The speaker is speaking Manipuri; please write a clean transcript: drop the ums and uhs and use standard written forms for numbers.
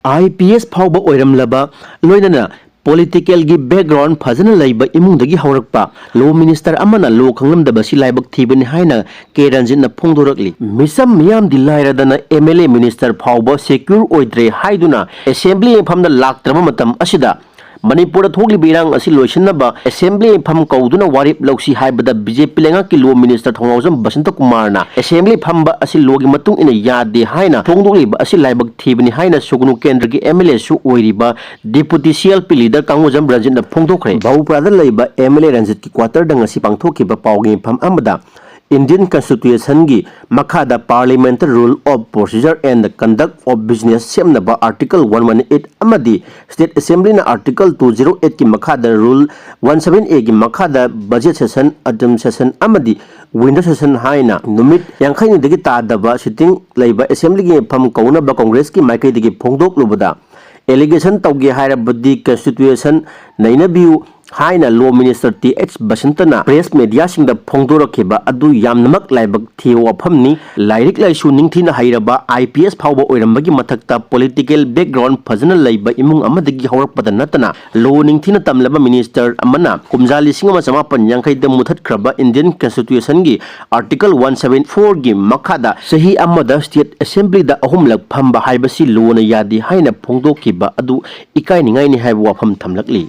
IPS फाउबा ओइरमलबा लोइनना political gi background phajana laiba imungdagi haurakpa law minister amana law khanglamdaba si laibak thibani haina ke ranjin na phongdorakli misam miyam dilairadana MLA minister phauba secure oidre haiduna assembly famna laktrama matam asida Manipuri thogli birang asi loisinaba assembly pham kauduna warip lausi haibada BJP lenga ki law minister thongawjam Basanta Kumarna assembly phamba asi logi matung ina yade haina thongdogli ba asi laibak thibani haina sugunu kendra ki MLA su oiriba deputy CLP leader kangwajam Ranjit na phongdokre Bauprada leiba MLA Ranjit ki quarter dang asi pangthoki ba pawgi pham amada Indian Constitution gi Makada Parliamentary Rule of Procedure and the Conduct of Business Semnaba Article 118 Amadi State Assembly na Article 208 ki Makada Rule 178 gi Makada Budget Session Adjum Session Amadi Winter Session Haina Numit Yankhaini dagi tadaba sitting Labor Assembly gi Pam Kauna ba Congress ki Maikai dagi Phongdok lubada Allegation tawgi hairabadi Constitution naina biu Haina Law Minister TH Basantana press media sing the Phongdorakiba adu yamnamak laibak thiwa phamni lairik laisu ningthina hairaba IPS phawba oirambagi mathakta political background phajana laiba imung amadagi haurakpada natana law ningthina tamlaba minister amana kumjali singama samapan yangkai da muthatkraba Indian Constitution gi Article 174 gi makhada sahi amada state assembly da ahumlak phamba haibasi law na yadi haina phongdokiba adu ikai ningai ni haiba wafam thamlakli